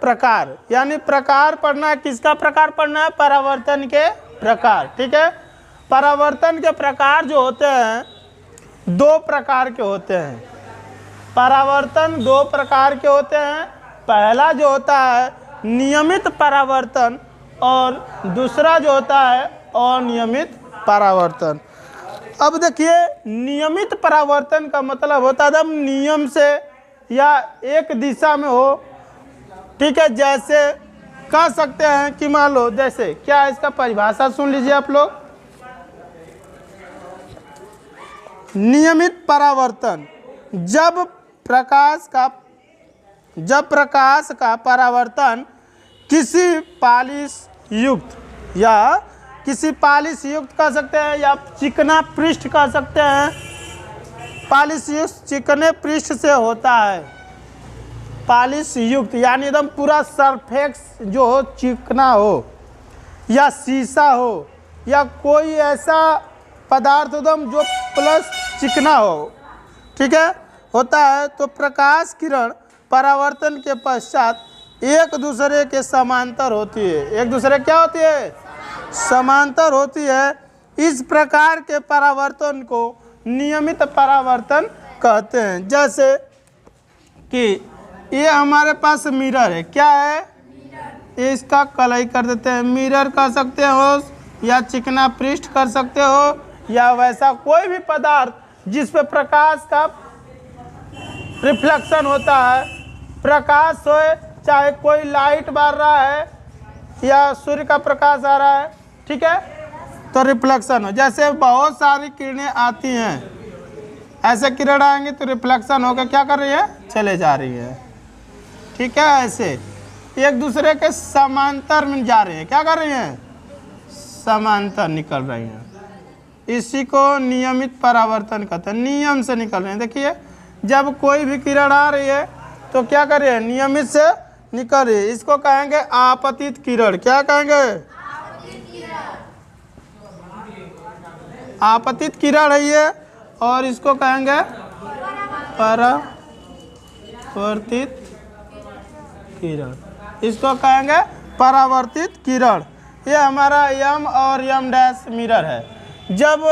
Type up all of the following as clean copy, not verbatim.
प्रकार, यानी प्रकार पढ़ना है। किसका प्रकार पढ़ना है? परावर्तन के प्रकार। ठीक है, परावर्तन के प्रकार जो होते हैं दो प्रकार के होते हैं। परावर्तन दो प्रकार के होते हैं। पहला जो होता है नियमित परावर्तन और दूसरा जो होता है अनियमित परावर्तन। अब देखिए, नियमित परावर्तन का मतलब होता है एकदम नियम से या एक दिशा में हो। ठीक है, जैसे कह सकते हैं कि मान लो, जैसे क्या है इसका परिभाषा सुन लीजिए आप लोग। नियमित परावर्तन, जब प्रकाश का परावर्तन किसी पालिश युक्त या किसी पालिश युक्त कह सकते हैं या चिकना पृष्ठ कह सकते हैं। पालिश युक्त चिकने पृष्ठ से होता है। पालिश युक्त यानी एकदम पूरा सरफेक्स जो हो चिकना हो, या शीशा हो, या कोई ऐसा पदार्थ एकदम जो प्लस चिकना हो। ठीक है, होता है। तो प्रकाश किरण परावर्तन के पश्चात एक दूसरे के समांतर होती है। एक दूसरे क्या होती है? समांतर होती है। इस प्रकार के परावर्तन को नियमित परावर्तन कहते हैं। जैसे कि ये हमारे पास मिरर है। क्या है? इसका कलई कर देते हैं। मिरर कर सकते हो या चिकना पृष्ठ कर सकते हो, या वैसा कोई भी पदार्थ जिस पे प्रकाश का रिफ्लेक्शन होता है। प्रकाश हो, चाहे कोई लाइट मार रहा है या सूर्य का प्रकाश आ रहा है। ठीक है, तो रिफ्लेक्शन हो। जैसे बहुत सारी किरणें आती हैं, ऐसे किरण आएंगे तो रिफ्लेक्शन होकर क्या कर रही है? चले जा रही है। ठीक है, ऐसे एक दूसरे के समांतर में जा रही है। क्या कर रही हैं? समांतर निकल रही हैं। इसी को नियमित परावर्तन कहते हैं। नियम से निकल रहे हैं। देखिए, जब कोई भी किरण आ रही है तो क्या कर रही है? नियमित से निकल रही है। इसको कहेंगे आपतित किरण। क्या कहेंगे? आपतित किरण है ये, और इसको कहेंगे परावर्तित किरण। इसको कहेंगे परावर्तित किरण। ये हमारा यम और यम डैश मिरर है। जब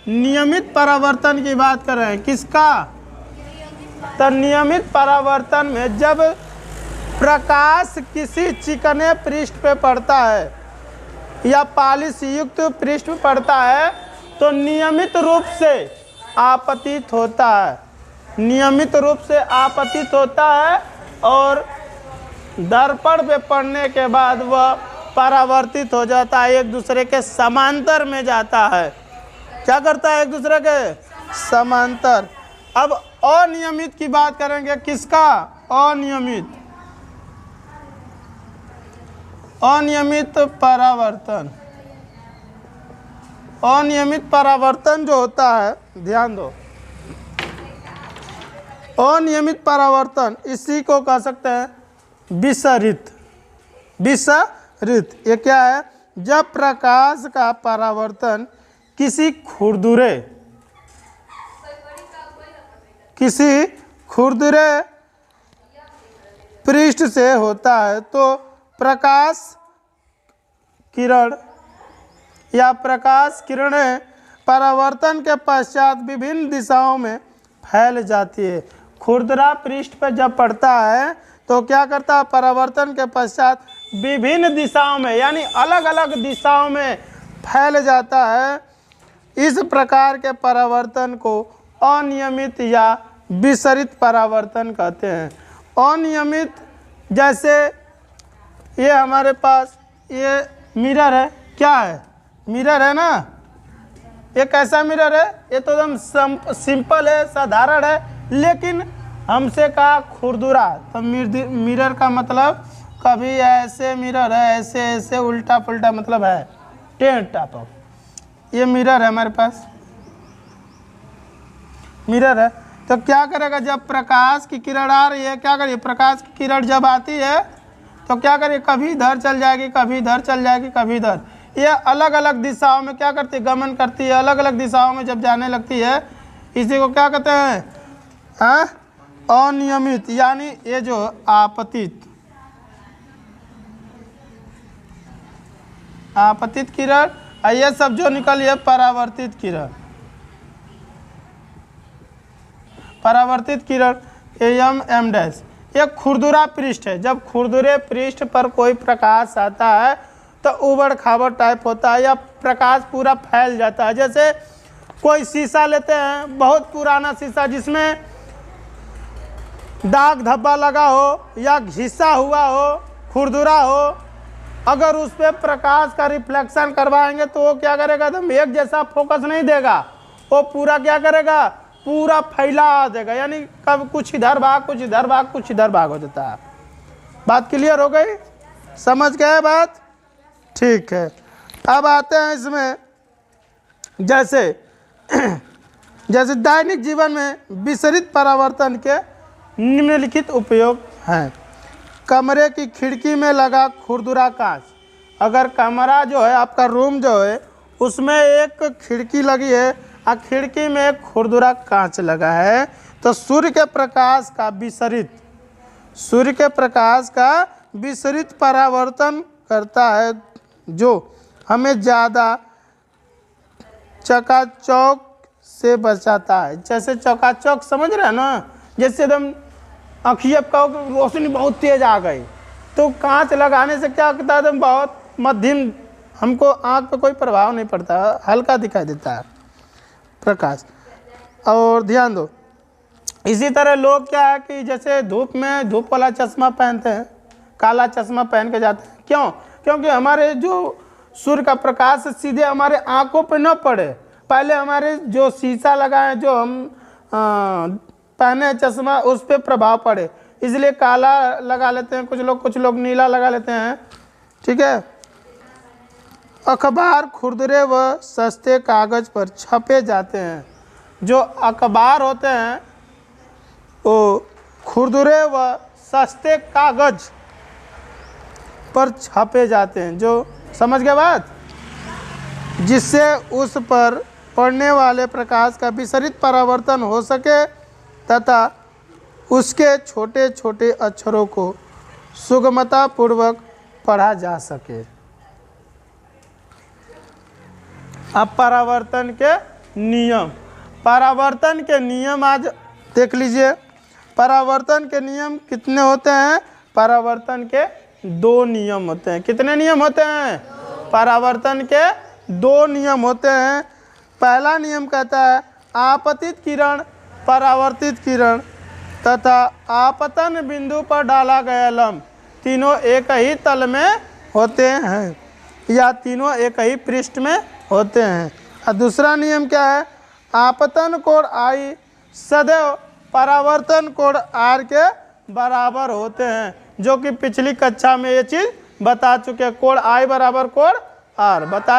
नियमित परावर्तन की बात कर रहे हैं, किसका? तो नियमित परावर्तन में जब प्रकाश किसी चिकने पृष्ठ पे पड़ता है या पालिश युक्त पृष्ठ पे पड़ता है तो नियमित रूप से आपतित होता है। नियमित रूप से आपतित होता है और दर्पण पे पड़ने के बाद वह परावर्तित हो जाता है, एक दूसरे के समांतर में जाता है। क्या करता है? एक दूसरे के समांतर। अब अनियमित की बात करेंगे। किसका? अनियमित। अनियमित परावर्तन। अनियमित परावर्तन जो होता है, ध्यान दो, अनियमित परावर्तन इसी को कह सकते हैं विसरित। विसरित ये क्या है? जब प्रकाश का परावर्तन किसी खुरदुरे पृष्ठ से होता है तो प्रकाश किरण या प्रकाश किरणें परावर्तन के पश्चात विभिन्न दिशाओं में फैल जाती है। खुरदरा पृष्ठ पर जब पड़ता है तो क्या करता है? परावर्तन के पश्चात विभिन्न दिशाओं में यानी अलग अलग दिशाओं में फैल जाता है। इस प्रकार के परावर्तन को अनियमित या विसरित परावर्तन कहते हैं। अनियमित, जैसे ये हमारे पास ये मिरर है। क्या है? मिरर है ना। ये कैसा मिरर है? ये तो एकदम सिंपल है, साधारण है, लेकिन हमसे कहा खुरदुरा। तो मिरर का मतलब कभी ऐसे मिरर है, ऐसे ऐसे उल्टा पुल्टा मतलब है, टेढ़ टापा। ये मिरर है हमारे पास, मिरर है। तो क्या करेगा? जब प्रकाश की किरण आ रही है, क्या करिए? प्रकाश की किरण जब आती है तो क्या करिए? कभी इधर चल जाएगी, कभी इधर चल जाएगी, कभी इधर। ये अलग अलग दिशाओं में क्या करती है? गमन करती है। अलग अलग दिशाओं में जब जाने लगती है, इसी को क्या कहते हैं? अनियमित, यानी ये जो आपतित आपतित किरण, और ये सब जो निकली है परावर्तित किरण। परावर्तित किरण एम डैश, ये खुरदुरा पृष्ठ है। जब खुरदुरे पृष्ठ पर कोई प्रकाश आता है तो उबड़ खाबड़ टाइप होता है या प्रकाश पूरा फैल जाता है। जैसे कोई शीशा लेते हैं, बहुत पुराना शीशा जिसमें दाग धब्बा लगा हो या घिसा हुआ हो, खुरदुरा हो, अगर उस पर प्रकाश का रिफ्लेक्शन करवाएंगे तो वो क्या करेगा, एकदम एक जैसा फोकस नहीं देगा, वो पूरा क्या करेगा, पूरा फैला देगा। यानी कब कुछ इधर भाग, कुछ इधर भाग, कुछ इधर भाग हो जाता है। बात क्लियर हो गई, समझ गए बात? ठीक है। अब आते हैं इसमें, जैसे दैनिक जीवन में विसरित परावर्तन के निम्नलिखित उपयोग हैं। कमरे की खिड़की में लगा खुरदुरा कांच। अगर कमरा जो है आपका रूम जो है उसमें एक खिड़की लगी है और खिड़की में एक खुरदुरा कांच लगा है, तो सूर्य के प्रकाश का विसरित परावर्तन करता है, जो हमें ज़्यादा चकाचौक से बचाता है। जैसे चकाचौक समझ रहे हैं ना, जैसे एकदम आँखिए का रोशनी बहुत तेज आ गई, तो कांच लगाने से क्या होता है, एकदम बहुत मध्यम, हमको आँख पे कोई प्रभाव नहीं पड़ता, हल्का दिखाई देता है प्रकाश। और ध्यान दो, इसी तरह लोग क्या है कि जैसे धूप वाला चश्मा पहनते हैं, काला चश्मा पहन के जाते हैं। क्यों? क्योंकि हमारे जो सूर्य का प्रकाश सीधे हमारे आँखों पे न पड़े। पहले हमारे जो शीशा लगा है, जो हम पहने चश्मा, उस पर प्रभाव पड़े, इसलिए काला लगा लेते हैं कुछ लोग नीला लगा लेते हैं। ठीक है। अखबार खुरदरे व सस्ते कागज़ पर छपे जाते हैं। जो अखबार होते हैं वो खुरदरे व सस्ते कागज़ पर छपे जाते हैं, जो समझ गए बात, जिससे उस पर पड़ने वाले प्रकाश का विसरित परावर्तन हो सके तथा उसके छोटे छोटे अक्षरों को सुगमतापूर्वक पढ़ा जा सके। अब परावर्तन के नियम आज देख लीजिए। परावर्तन के नियम कितने होते हैं? परावर्तन के 2 नियम होते हैं। कितने नियम होते हैं? परावर्तन के 2 नियम होते हैं। पहला नियम कहता है आपतित किरण, परावर्तित किरण तथा आपतन बिंदु पर डाला गया लंब तीनों एक ही तल में होते हैं या तीनों एक ही पृष्ठ में होते हैं। और दूसरा नियम क्या है? आपतन कोण I सदैव परावर्तन कोण R के बराबर होते हैं, जो कि पिछली कक्षा में ये चीज़ बता चुके हैं। कोण I बराबर कोण R बता